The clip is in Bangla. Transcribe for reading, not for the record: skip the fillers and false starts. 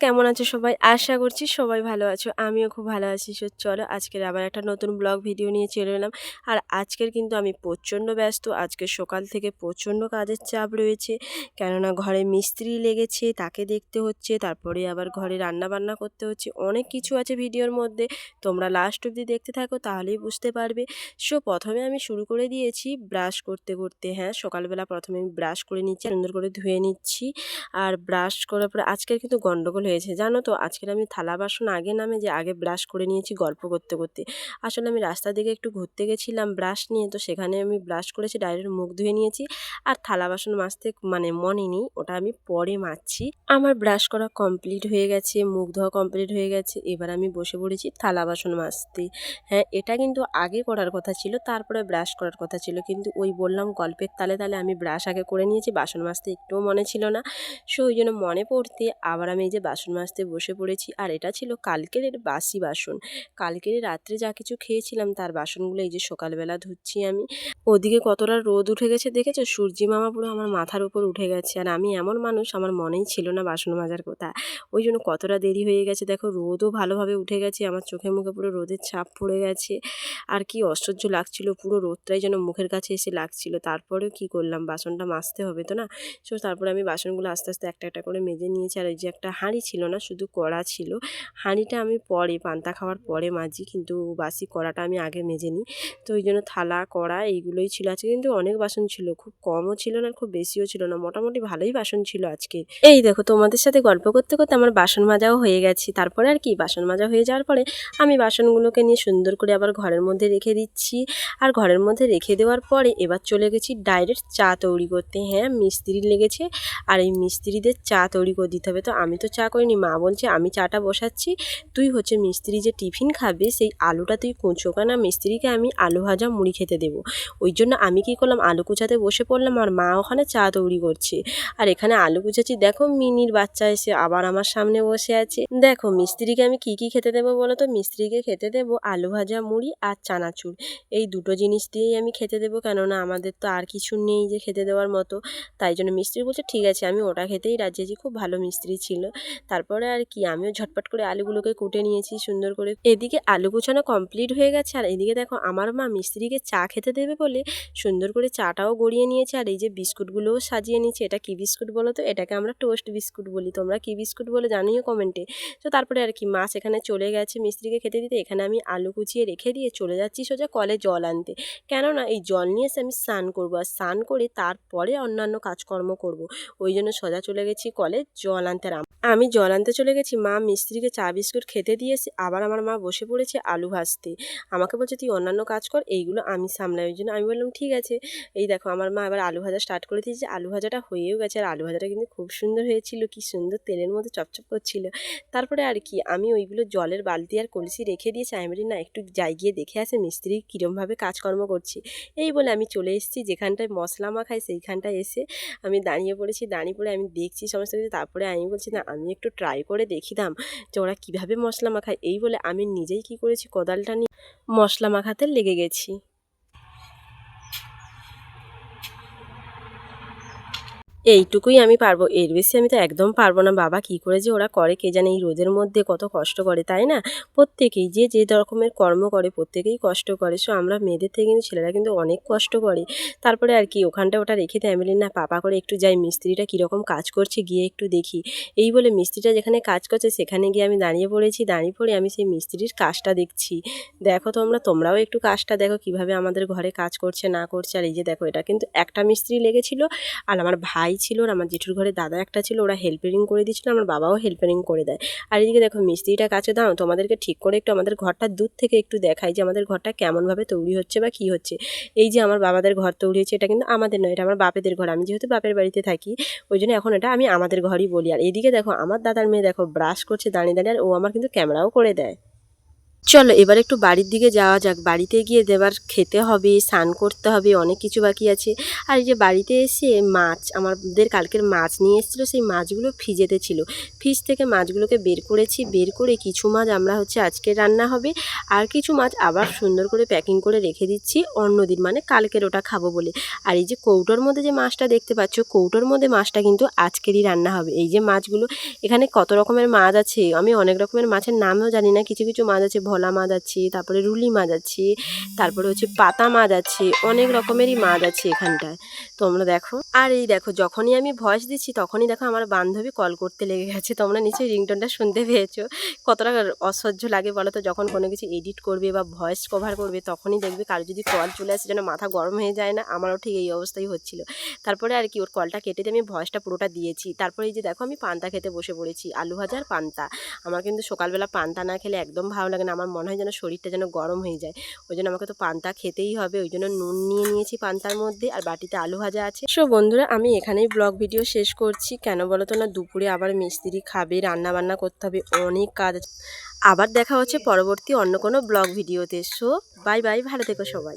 কেমন আছো সবাই? আশা করছি সবাই ভালো আছো। আমিও খুব ভালো আছি। চলো আজকের আবার একটা নতুন ব্লগ ভিডিও নিয়ে চলে এলাম। আর আজকের কিন্তু আমি প্রচণ্ড ব্যস্ত। আজকে সকাল থেকে প্রচণ্ড কাজের চাপ রয়েছে। কেননা ঘরে মিস্ত্রি লেগেছে, তাকে দেখতে হচ্ছে। তারপরে আবার ঘরে রান্নাবান্না করতে হচ্ছে। অনেক কিছু আছে ভিডিওর মধ্যে। তোমরা লাস্ট অবধি দেখতে থাকো, তাহলেই বুঝতে পারবে। প্রথমে আমি শুরু করে দিয়েছি ব্রাশ করতে করতে। হ্যাঁ, সকালবেলা প্রথমে আমি ব্রাশ করে নিচ্ছি, সুন্দর করে ধুয়ে নিচ্ছি। আর ব্রাশ করার পরে আজকের কিন্তু গন্ডগোল হয়েছে, জানো তো। আজকের আমি থালা বাসন আগে নামে যে আগে ব্রাশ করে নিয়েছি গল্প করতে করতে। আসলে আমি রাস্তা দিকে একটু ঘুরতে গেছিলাম ব্রাশ নিয়ে, তো সেখানে আমি ব্রাশ করেছি, ডাইরেক্ট মুখ ধুয়ে নিয়েছি। আর থালা বাসন মাজতে মানে মনে নেই, ওটা আমি পরে মাজছি। আমার ব্রাশ করা কমপ্লিট হয়ে গেছে, মুখ ধোয়া কমপ্লিট হয়ে গেছে। এবার আমি বসে পড়েছি থালা বাসন মাজতে। হ্যাঁ, এটা কিন্তু আগে করার কথা ছিল, তারপরে ব্রাশ করার কথা ছিল, কিন্তু ওই বললাম গল্পের তালে তালে আমি ব্রাশ আগে করে নিয়েছি, বাসন মাজতে একটুও মনে ছিল না। ওই জন্য মনে পড়তে আবার আমি এই যে বাসন মাজতে বসে পড়েছি। আর এটা ছিল কালকের বাসি বাসন। কালকের রাত্রে যা কিছু খেয়েছিলাম তার বাসনগুলো এই যে সকালবেলা ধুচ্ছি আমি। ওদিকে কতটা রোদ উঠে গেছে দেখেছো, সূর্যি মামা পুরো আমার মাথার উপর উঠে গেছে। আর আমি এমন মানুষ, আমার মনেই ছিল না বাসন মাজার কথা। ওই জন্য কতটা দেরি হয়ে গেছে। দেখো রোদও ভালোভাবে উঠে গেছে, আমার চোখে মুখে পুরো রোদের ছাপ পড়ে গেছে। আর কি অসহ্য লাগছিল, পুরো রোদটাই যেন মুখের কাছে এসে লাগছিল। তারপরেও কি করলাম, বাসনটা মাজতে হবে তো না। তারপরে আমি বাসনগুলো আস্তে আস্তে একটা একটা করে মেজে নিয়েছি। আর এই যে একটা হাঁড়ি ছিল না, শুধু কড়া ছিল। হাঁড়িটা আমি পরে পান্তা খাওয়ার পরে মাজি, কিন্তু বাসি কড়াটা আমি আগে মেজে নিই। তো ওই জন্য থালা কড়া এইগুলোই ছিল আজকে। কিন্তু অনেক বাসন ছিল, খুব কমও ছিল না খুব বেশিও ছিল না, মোটামুটি ভালোই বাসন ছিল আজকে। এই দেখো, তোমাদের সাথে গল্প করতে করতে আমার বাসন মাজাও হয়ে গেছে। তারপরে আর কি, বাসন মাজা হয়ে যাওয়ার পরে আমি বাসনগুলোকে নিয়ে সুন্দর করে আবার ঘরের মধ্যে রেখে দিচ্ছি। আর ঘরের মধ্যে রেখে দেওয়ার পরে এবার চলে গেছি ডাইরেক্ট চা তৈরি করতে। হ্যাঁ, মিস্ত্রি লেগেছে, আর এই মিস্ত্রিদের চা তৈরি করে দিতে হবে। তো আমি তো চা করিনি, মা বলছে আমি চাটা বসাচ্ছি, তুই হচ্ছে মিস্ত্রি যে টিফিন খাবে সেই আলুটা তুই কুঁচো। কেন মিস্ত্রিকে আমি আলু ভাজা মুড়ি খেতে দেবো। ওই জন্য আমি কি করলাম, আলু কুচাতে বসে পড়লাম, আর মা ওখানে চা তৈরি করছে। আর এখানে আলু কুচাচ্ছি, দেখো মিনির বাচ্চা এসে আবার আমার সামনে বসে আছে। দেখো মিস্ত্রিকে আমি কি কি খেতে দেবো বলো তো। মিস্ত্রিকে খেতে দেবো আলু ভাজা মুড়ি আর চানাচুর। এই দুটো জিনিস দিয়েই আমি খেতে দেবো, কেননা আমাদের তো আর কিছু নেই যে খেতে দেওয়ার মতো। তাই জন্য মিস্ত্রি বলছে ঠিক আছে, আমি ওটা খেতেই রাজি আছি। খুব ভালো মিস্ত্রি ছিল। তারপরে আর কি, আমিও ঝটপট করে আলুগুলোকে কুটে নিয়েছি সুন্দর করে। এদিকে আলু কুচানো কমপ্লিট হয়ে গেছে, আর এদিকে দেখো আমার মা মিস্ত্রিকে চা খেতে দেবে বলে সুন্দর করে চাটাও গড়িয়ে নিয়েছে। আর এই যে বিস্কুটগুলোও সাজিয়ে নিয়েছে। এটা কি বিস্কুট বলো তো? এটাকে আমরা টোস্ট বিস্কুট বলি, তোমরা কি বিস্কুট বলে জানিও কমেন্টে। তারপরে আর কি মা সেখানে চলে গেছে মিস্ত্রিকে খেতে দিতে। এখানে আমি আলু কুচিয়ে রেখে দিয়ে চলে যাচ্ছি সোজা কলে জল আনতে। কেননা এই জল নিয়ে এসে আমি স্নান করবো, আর স্নান করে তারপরে অন্যান্য কাজকর্ম করব। ওই জন্য সোজা চলে গেছি কলে জল আনতে। আমি জল আনতে চলে গেছি, মা মিস্ত্রিকে চা বিস্কুট খেতে দিয়েছে। আবার আমার মা বসে পড়েছে আলু ভাজতে। আমাকে বলছে তুই অন্যান্য কাজ কর, এইগুলো আমি সামলাই। ওই জন্য আমি বললাম ঠিক আছে। এই দেখো আমার মা এবার আলু ভাজা স্টার্ট করে দিয়েছে। আলু ভাজাটা হয়েও গেছে, আর আলু ভাজাটা কিন্তু খুব সুন্দর হয়েছিল, কি সুন্দর তেলের মধ্যে চপচপ করছিল। তারপরে আর কি, আমি ওইগুলো জলের বালতি আর কলসি রেখে দিয়েছি। আমি বলি না, একটু যাই গিয়ে দেখে আসে মিস্ত্রি কীরমভাবে কাজকর্ম করছি। এই বলে আমি চলে এসেছি যেখানটায় মশলা মাখাই, সেইখানটায় এসে আমি দাঁড়িয়ে পড়েছি। দাঁড়িয়ে পড়ে আমি দেখছি সমস্ত কিছু। তারপরে আমি বলছি না, আমি একটু ট্রাই করে দেখিতাম যে ওরা কীভাবে মশলা মাখায়। এই বলে আমি নিজেই কি করেছি, কোদালটা নিয়ে মশলা মাখাতে লেগে গেছি। এইটুকুই আমি পারবো, এর বেশি আমি তো একদম পারবো না। বাবা কি করে যে ওরা করে কে জানে, এই রোদের মধ্যে কত কষ্ট করে, তাই না? প্রত্যেকেই যে যে রকমের কর্ম করে প্রত্যেকেই কষ্ট করে। আমরা মেয়েদের থেকে কিন্তু ছেলেরা কিন্তু অনেক কষ্ট করে। তারপরে আর কি, ওখানটা ওটা রেখে দেয়। আমি বলি না, পাপা করে একটু যাই, মিস্ত্রিটা কীরকম কাজ করছে গিয়ে একটু দেখি। এই বলে মিস্ত্রিটা যেখানে কাজ করছে সেখানে গিয়ে আমি দাঁড়িয়ে পড়েছি। দাঁড়িয়ে পড়ে আমি সেই মিস্ত্রির কাজটা দেখছি। দেখো তোমরাও একটু কাজটা দেখো কীভাবে আমাদের ঘরে কাজ করছে না করছে। আর এই যে দেখো, এটা কিন্তু একটা মিস্ত্রি লেগেছিল, আর আমার ভাই ছিল, আর আমার জেঠুর ঘরে দাদা একটা ছিল, ওরা হেল্পারিং করে দিয়েছিল। আমার বাবাও হেল্পারিং করে দেয়। আর এদিকে দেখো মিস্ত্রিটা কাছে দাও, তোমাদেরকে ঠিক করে একটু আমাদের ঘরটা দূর থেকে একটু দেখাই যে আমাদের ঘরটা কেমনভাবে তৈরি হচ্ছে বা কী হচ্ছে। এই যে আমার বাবাদের ঘর তৈরি হচ্ছে, এটা কিন্তু আমাদের নয়, এটা আমার বাপেদের ঘর। আমি যেহেতু বাপের বাড়িতে থাকি, ওই জন্য এখন এটা আমি আমাদের ঘরই বলি। আর এদিকে দেখো আমার দাদার মেয়ে দেখো ব্রাশ করছে দাঁড়িয়ে দাঁড়িয়ে, আর ও আমার কিন্তু ক্যামেরাও করে দেয়। চলো এবার একটু বাড়ির দিকে যাওয়া যাক। বাড়িতে গিয়ে দেবার খেতে হবে, স্নান করতে হবে, অনেক কিছু বাকি আছে। আর এই যে বাড়িতে এসে মাছ, আমাদের কালকের মাছ নিয়ে এসেছিলো, সেই মাছগুলো ফ্রিজেতে ছিল। ফ্রিজ থেকে মাছগুলোকে বের করেছি, বের করে কিছু মাছ আমরা হচ্ছে আজকে রান্না হবে, আর কিছু মাছ আবার সুন্দর করে প্যাকিং করে রেখে দিচ্ছি অন্যদিন, মানে কালকের ওটা খাবো বলে। আর এই যে কৌটোর মধ্যে যে মাছটা দেখতে পাচ্ছ, কৌটোর মধ্যে মাছটা কিন্তু আজকেরই রান্না হবে। এই যে মাছগুলো, এখানে কত রকমের মাছ আছে, আমি অনেক রকমের মাছের নামও জানি না। কিছু কিছু মাছ আছে, ভোলা মাছ আছে, তারপরে রুলি মাছ আছে, তারপরে হচ্ছে পাতা মাছ আছে, অনেক রকমেরই মাছ আছে এখানটায়, তোমরা দেখো। আর এই দেখো, যখনই আমি ভয়েস দিচ্ছি তখনই দেখো আমার বান্ধবী কল করতে লেগে গেছে। তোমরা নিশ্চয়ই রিংটোনটা শুনতে পেয়েছো। কতটা অসহ্য লাগে বলো তো, যখন কোনো কিছু এডিট করবে বা ভয়েস কভার করবে তখনই দেখবে কারো যদি কল চলে আসে যেন মাথা গরম হয়ে যায় না, আমারও ঠিক এই অবস্থাই হচ্ছিল। তারপরে আর কি, ওর কলটা কেটে দিয়ে আমি ভয়েসটা পুরোটা দিয়েছি। তারপরে এই যে দেখো আমি পান্তা খেতে বসে পড়েছি, আলু ভাজা আর পান্তা। আমার কিন্তু সকালবেলা পান্তা না খেলে একদম ভালো লাগে না, আমার মনে হয় যেন শরীরটা যেন গরম হয়ে যায়। ওই জন্য আমাকে তো পান্তা খেতেই হবে, ওই জন্য নুন নিয়ে নিয়েছি পান্তার মধ্যে, আর বাটিতে আলু ভাজা আছে। সো বন্ধুরা, আমি এখানেই ব্লগ ভিডিও শেষ করছি। কেন বলো তো না, দুপুরে আবার মিস্ত্রি খাবে, রান্না বান্না করতে হবে, অনেক কাজ আছে। আবার দেখা হচ্ছে পরবর্তী অন্য কোনো ব্লগ ভিডিওতে। সো বাই বাই, ভালো থেকো সবাই।